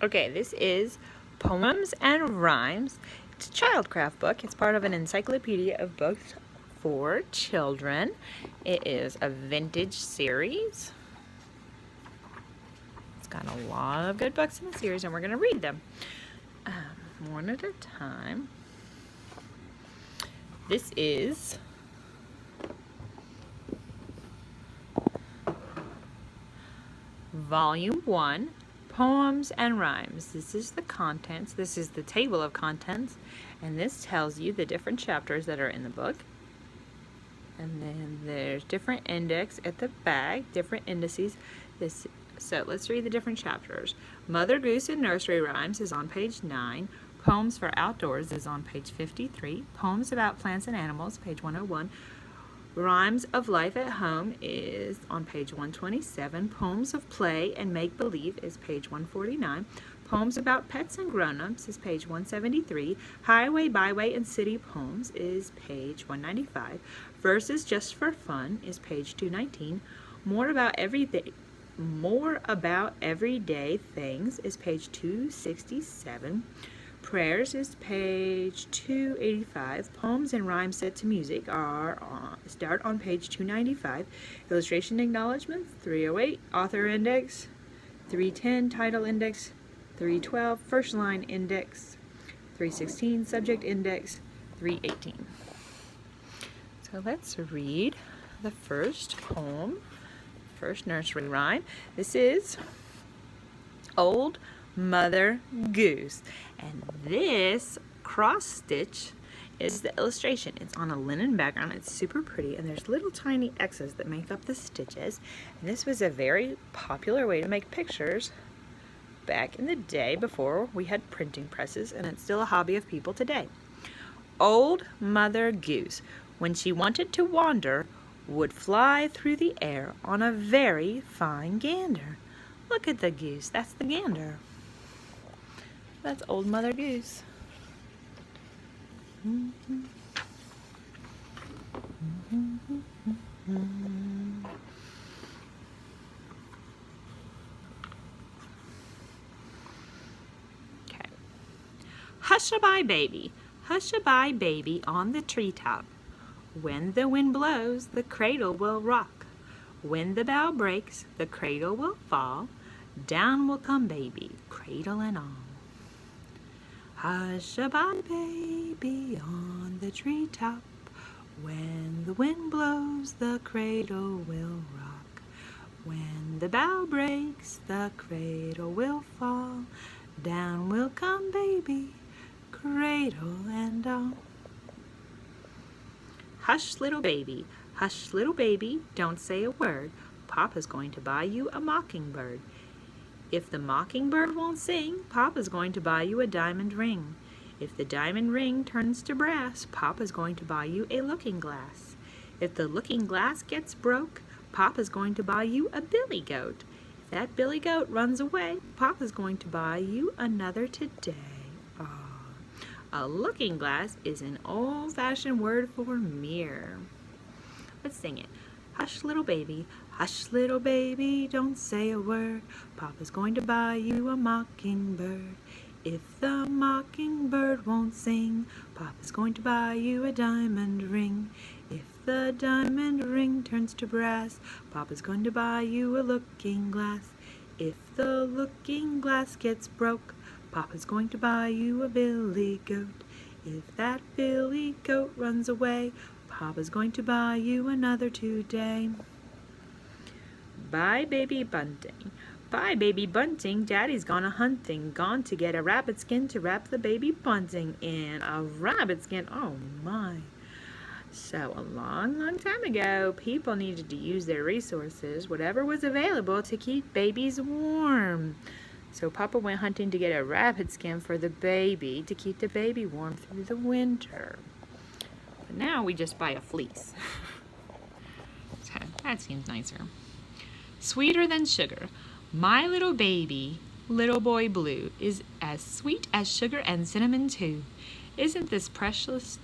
Okay, this is Poems and Rhymes. It's a Childcraft book. It's part of an encyclopedia of books for children. It is a vintage series. It's got a lot of good books in the series, and we're going to read them one at a time. This is Volume 1, Poems and Rhymes. This is the contents. This is the table of contents, and this tells you the different chapters that are in the book. And then there's different index at the back, different indices. So let's read the different chapters. Mothergoose and Nursery Rhymes is on page 9. Poems for Outdoors is on page 53. Poems about Plants and Animals, page 101. Rhymes of Life at Home is on page 127. Poems of Play and Make-Believe is page 149. Poems about Pets and Grown-Ups is page 173. Highway, Byway, and City Poems is page 195. Verses Just for Fun is page 219. More About Everyday Things is page 267. Prayers is page 285. Poems and Rhymes Set to Music start on page 295. Illustration Acknowledgments, 308. Author Index, 310. Title Index, 312. First Line Index, 316. Subject Index, 318. So let's read the first poem, first nursery rhyme. This is Old Mother Goose, and this cross stitch is the illustration. It's on a linen background. It's super pretty, and there's little tiny X's that make up the stitches, and this was a very popular way to make pictures back in the day before we had printing presses, and it's still a hobby of people today. Old Mother Goose, when she wanted to wander, would fly through the air on a very fine gander. Look at the goose, that's the gander. That's Old Mother Goose. Okay. Hush-a-bye, baby on the treetop. When the wind blows, the cradle will rock. When the bough breaks, the cradle will fall. Down will come baby, cradle and all. Hush-a-bye, baby on the treetop. When the wind blows, the cradle will rock. When the bough breaks, the cradle will fall. Down will come baby, cradle and all. Hush, little baby, don't say a word. Papa's going to buy you a mockingbird. If the mockingbird won't sing, Papa's going to buy you a diamond ring. If the diamond ring turns to brass, Papa's going to buy you a looking glass. If the looking glass gets broke, Papa's going to buy you a billy goat. If that billy goat runs away, Papa's going to buy you another today. A looking glass is an old-fashioned word for mirror. Let's sing it. Hush, little baby, don't say a word. Papa's going to buy you a mockingbird. If the mockingbird won't sing, Papa's going to buy you a diamond ring. If the diamond ring turns to brass, Papa's going to buy you a looking glass. If the looking glass gets broke, Papa's going to buy you a billy goat. If that billy goat runs away, Papa's going to buy you another today. Bye, baby bunting. Bye, baby bunting. Daddy's gone a-hunting. Gone to get a rabbit skin to wrap the baby bunting in. A rabbit skin? Oh, my. So, a long, long time ago, people needed to use their resources, whatever was available, to keep babies warm. So Papa went hunting to get a rabbit skin for the baby to keep the baby warm through the winter. But now we just buy a fleece. So that seems nicer. Sweeter than sugar. My little baby, little boy blue, is as sweet as sugar and cinnamon too. Isn't this precious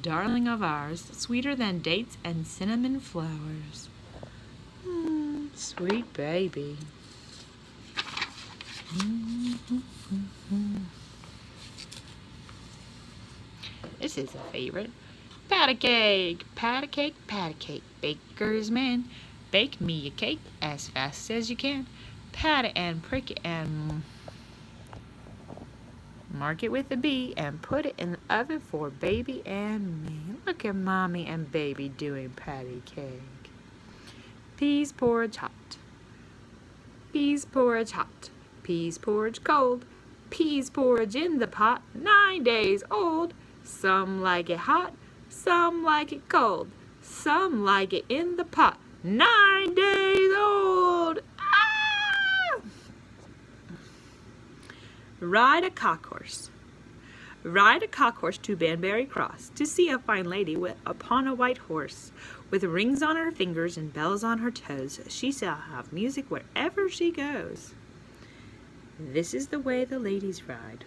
darling of ours sweeter than dates and cinnamon flowers? Sweet baby. Mm-hmm. This is a favorite. Pat a cake, pat a cake, pat a cake. Baker's man, bake me a cake as fast as you can. Pat it and prick it and mark it with a B and put it in the oven for baby and me. Look at mommy and baby doing patty cake. Peas porridge hot. Peas porridge hot. Peas porridge cold. Peas porridge in the pot, 9 days old. Some like it hot, some like it cold. Some like it in the pot, 9 days old. Ah! Ride a cock horse. Ride a cock horse to Banbury Cross to see a fine lady upon a white horse, with rings on her fingers and bells on her toes. She shall have music wherever she goes. This is the way the ladies ride.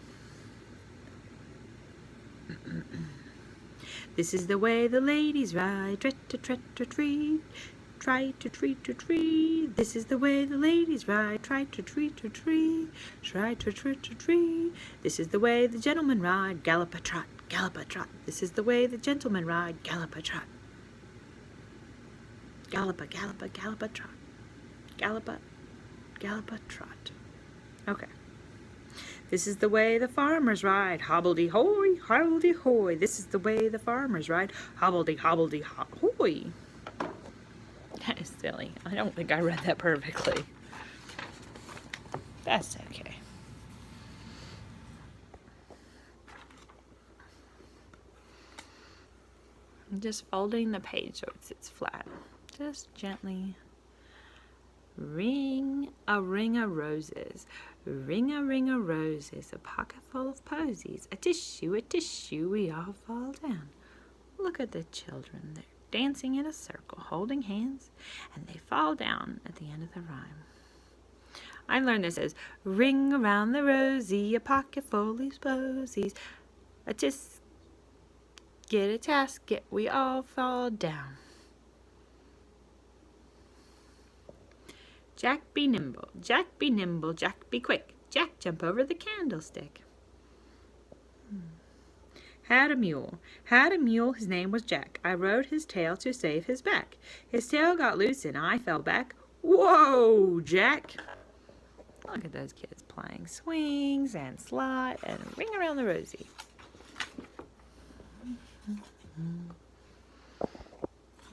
This is the way the ladies ride. Tret-a-tret-a-tree. Try-to-treat-a-tree. This is the way the ladies ride. Try-to-treat-a-tree. Try-to-treat-a-tree. This is the way the gentlemen ride. Gallop-a-trot, gallop-a-trot. This is the way the gentlemen ride. Gallop-a-trot. Gallop-a, gallop-a-trot. Gallop-a, gallop-a-trot. Okay. This is the way the farmers ride. Hobbledy-hoy, hobbledy-hoy. This is the way the farmers ride. Hobbledy-hobbledy-hoy. That is silly. I don't think I read that perfectly. That's okay. I'm just folding the page so it sits flat. Just gently. Ring a roses. Ring a roses. A pocket full of posies. A tissue, we all fall down. Look at the children. They're dancing in a circle, holding hands, and they fall down at the end of the rhyme. I learned this as ring around the rosy, a pocket full of posies. A tis, get a tasket, we all fall down. Jack be nimble, Jack be nimble, Jack be quick, Jack jump over the candlestick. Had a mule, his name was Jack. I rode his tail to save his back. His tail got loose and I fell back. Whoa, Jack! Look at those kids playing swings and slide and ring around the rosy.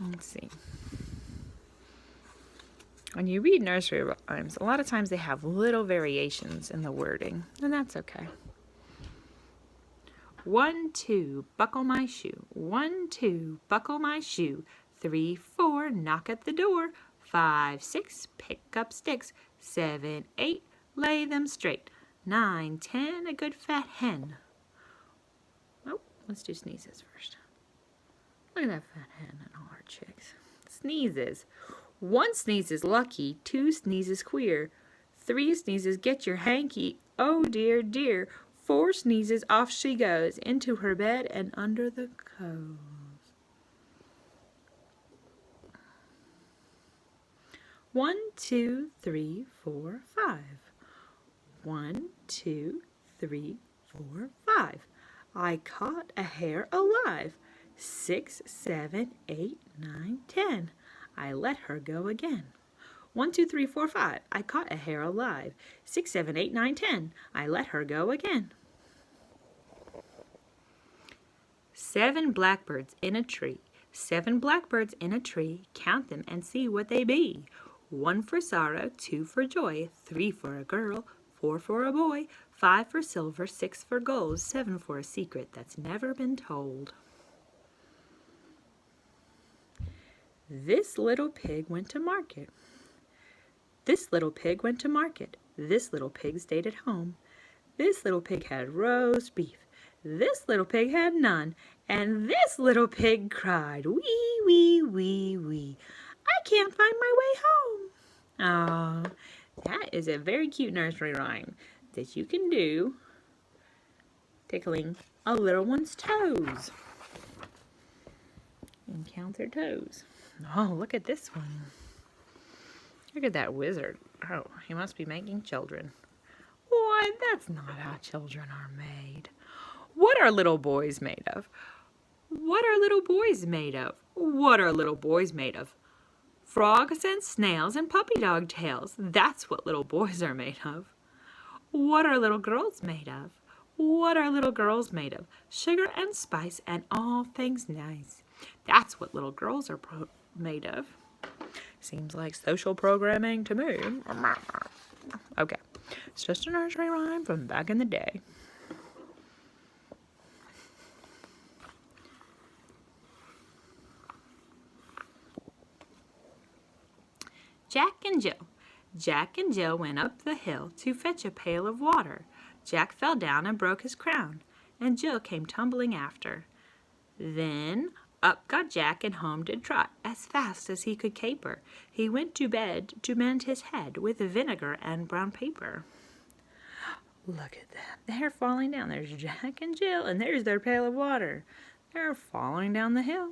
Let's see. When you read nursery rhymes, a lot of times they have little variations in the wording, and that's okay. 1, 2, buckle my shoe. 1, 2, buckle my shoe. 3, 4, knock at the door. 5, 6, pick up sticks. 7, 8, lay them straight. 9, 10, a good fat hen. Oh, let's do sneezes first. Look at that fat hen and all our chicks. Sneezes. 1 sneeze is lucky. 2 sneezes queer. 3 sneezes get your hanky. Oh dear, dear. 4 sneezes, off she goes, into her bed and under the clothes. 1, 2, 3, 4, 5. 1, 2, 3, 4, 5. I caught a hare alive. 6, 7, 8, 9, 10. I let her go again. 1, 2, 3, 4, 5. I caught a hare alive. 6, 7, 8, 9, 10. I let her go again. 7 blackbirds in a tree. 7 blackbirds in a tree. Count them and see what they be. 1 for sorrow, 2 for joy, 3 for a girl, 4 for a boy, 5 for silver, 6 for gold, 7 for a secret that's never been told. This little pig went to market. This little pig went to market. This little pig stayed at home. This little pig had roast beef. This little pig had none. And this little pig cried, wee, wee, wee, wee. I can't find my way home. Oh, that is a very cute nursery rhyme that you can do tickling a little one's toes. And count their toes. Oh, look at this one. Look at that wizard. Oh, he must be making children. Why, that's not how children are made. What are little boys made of? What are little boys made of? What are little boys made of? Frogs and snails and puppy dog tails. That's what little boys are made of. What are little girls made of? What are little girls made of? Sugar and spice and all things nice. That's what little girls are made of. Seems like social programming to me. Okay, it's just a nursery rhyme from back in the day. Jack and Jill. Jack and Jill went up the hill to fetch a pail of water. Jack fell down and broke his crown, and Jill came tumbling after. Then up got Jack and home did trot, as fast as he could caper. He went to bed to mend his head with vinegar and brown paper. Look at that. They're falling down. There's Jack and Jill, and there's their pail of water. They're falling down the hill.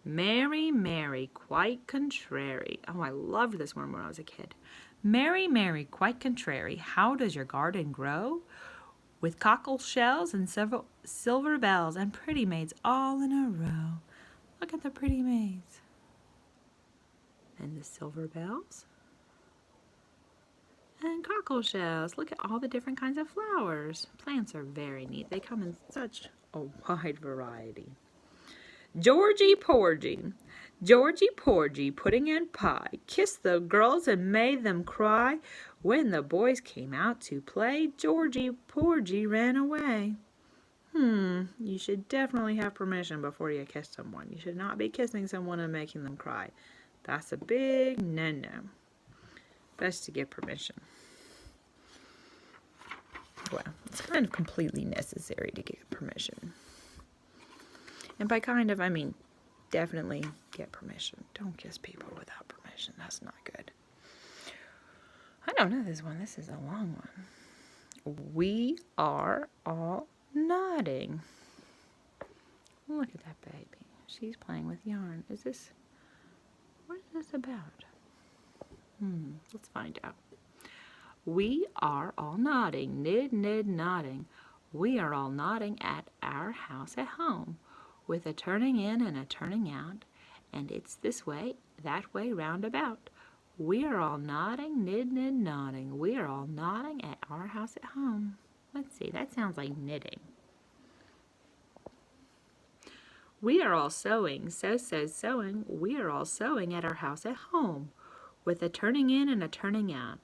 Mary, Mary, quite contrary. Oh, I loved this one when I was a kid. Mary, Mary, quite contrary. How does your garden grow? With cockle shells and several silver bells and pretty maids all in a row. Look at the pretty maids. And the silver bells. And cockle shells. Look at all the different kinds of flowers. Plants are very neat. They come in such a wide variety. Georgie Porgy, Georgie Porgy, pudding and pie, kissed the girls and made them cry. When the boys came out to play, Georgie Porgy ran away. You should definitely have permission before you kiss someone. You should not be kissing someone and making them cry. That's a big no-no. Best to get permission. Well, it's kind of completely necessary to get permission. And by kind of, I mean definitely get permission. Don't kiss people without permission. That's not good. I don't know this one. This is a long one. We are all nodding. Look at that baby. She's playing with yarn. What is this about? Let's find out. We are all nodding. Knit, knit, nodding. We are all nodding at our house at home, with a turning in and a turning out, and it's this way, that way, round about. We are all nodding, knit, knit, nodding. We are all nodding at our house at home. Let's see, that sounds like knitting. We are all sewing, sewing. We are all sewing at our house at home, with a turning in and a turning out,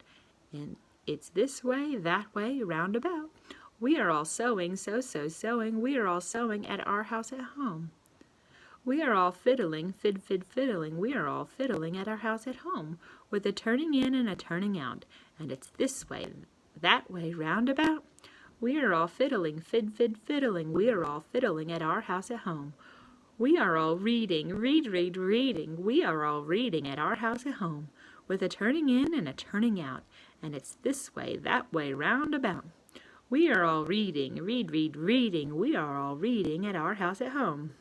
and it's this way, that way, round about. We are all sewing, sewing. We are all sewing at our house at home. We are all fiddling, fiddling. We are all fiddling at our house at home, with a turning in and a turning out, and it's this way, that way, round about. We are all fiddling, fiddling. We are all fiddling at our house at home. We are all reading, reading. We are all reading at our house at home, with a turning in and a turning out, and it's this way, that way, round about. We are all reading, reading. We are all reading at our house at home.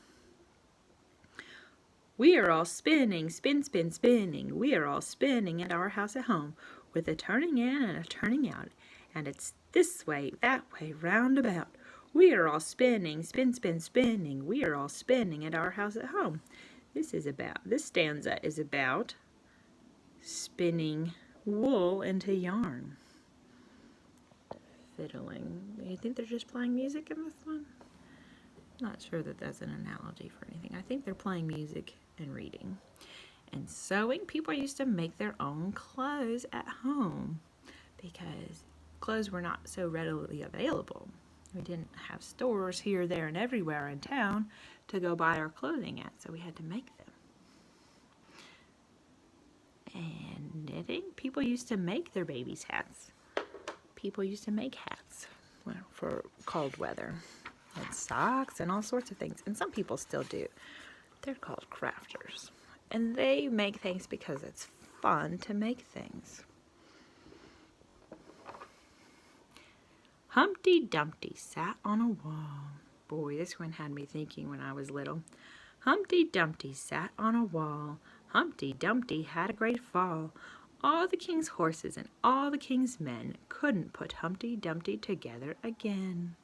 We are all spinning, spinning. We are all spinning at our house at home, with a turning in and a turning out, and it's this way, that way, round about. We are all spinning, spinning. We are all spinning at our house at home. This stanza is about spinning wool into yarn. Fiddling. You think they're just playing music in this one? Not sure that that's an analogy for anything. I think they're playing music and reading. And sewing, people used to make their own clothes at home because clothes were not so readily available. We didn't have stores here, there, and everywhere in town to go buy our clothing at, so we had to make them. And knitting, people used to make their babies' hats. People used to make hats for cold weather, and socks and all sorts of things, and some people still do. They're called crafters, and they make things because it's fun to make things. Humpty Dumpty sat on a wall. Boy, this one had me thinking when I was little. Humpty Dumpty sat on a wall. Humpty Dumpty had a great fall. All the king's horses and all the king's men couldn't put Humpty Dumpty together again.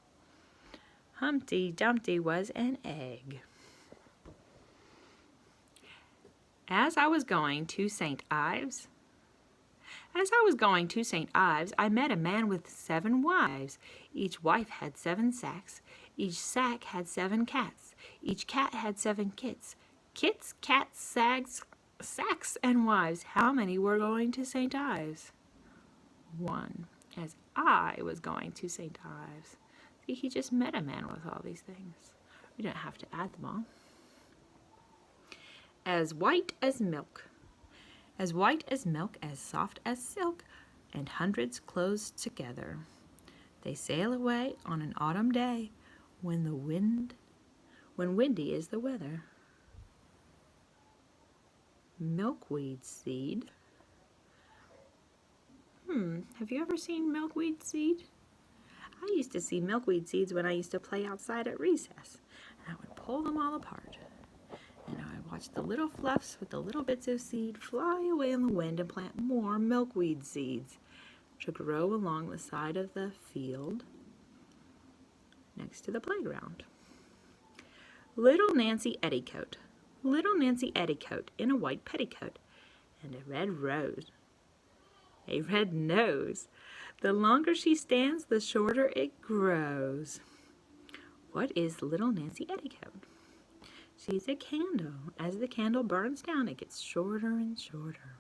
Humpty Dumpty was an egg. As I was going to St. Ives, I met a man with 7 wives. Each wife had 7 sacks. Each sack had 7 cats. Each cat had 7 kits. Kits, cats, sacks, and wives. How many were going to St. Ives? 1. As I was going to St. Ives. See, he just met a man with all these things. We don't have to add them all. As white as milk. As white as milk, as soft as silk, and hundreds close together. They sail away on an autumn day when windy is the weather. Milkweed seed. Have you ever seen milkweed seed? I used to see milkweed seeds when I used to play outside at recess. And I would pull them all apart. And I would watch the little fluffs with the little bits of seed fly away in the wind and plant more milkweed seeds to grow along the side of the field next to the playground. Little Nancy Etticoat. Little Nancy Etticoat in a white petticoat and a red nose. The longer she stands, the shorter it grows. What is little Nancy Etticoat? She's a candle. As the candle burns down, it gets shorter and shorter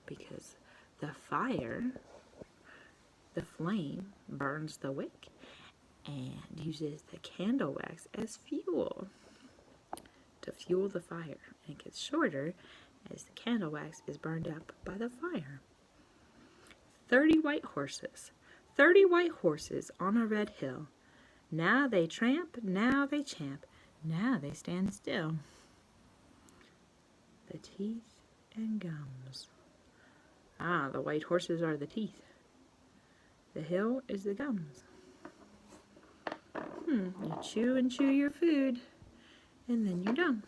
because the flame burns the wick and uses the candle wax as fuel to fuel the fire. And it gets shorter as the candle wax is burned up by the fire. 30 white horses. 30 white horses on a red hill. Now they tramp, now they champ, now they stand still. The teeth and gums. The white horses are the teeth. The hill is the gums. You chew and chew your food, and then you're done.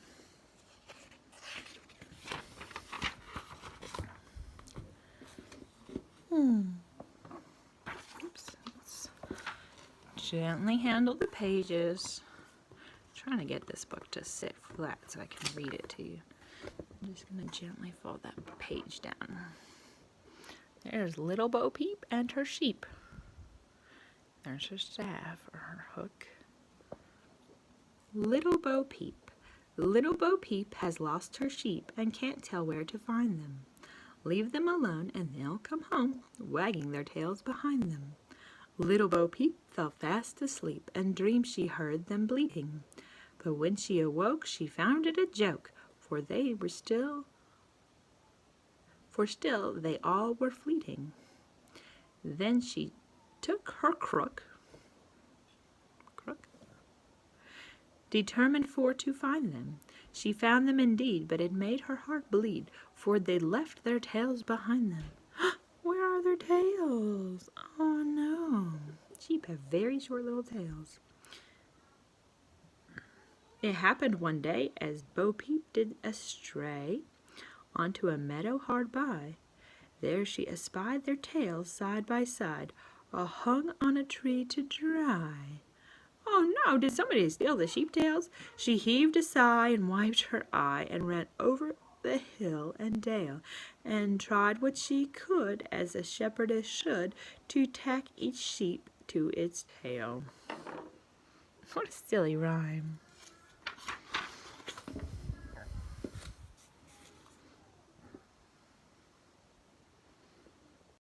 Oops. Let's gently handle the pages. I'm trying to get this book to sit flat so I can read it to you. I'm just going to gently fold that page down. There's Little Bo Peep and her sheep. There's her staff or her hook. Little Bo Peep. Little Bo Peep has lost her sheep and can't tell where to find them. Leave them alone and they'll come home, wagging their tails behind them. Little Bo Peep fell fast asleep and dreamed she heard them bleating. But when she awoke, she found it a joke, for still they all were fleeting. Then she took her crook, determined for to find them. She found them indeed, but it made her heart bleed, for they left their tails behind them. Where are their tails? Oh no. Sheep have very short little tails. It happened one day as Bo Peep did astray onto a meadow hard by. There she espied their tails side by side, all hung on a tree to dry. Oh no, did somebody steal the sheep tails? She heaved a sigh and wiped her eye and ran over the hill and dale and tried what she could, as a shepherdess should, to tack each sheep to its tail. What a silly rhyme.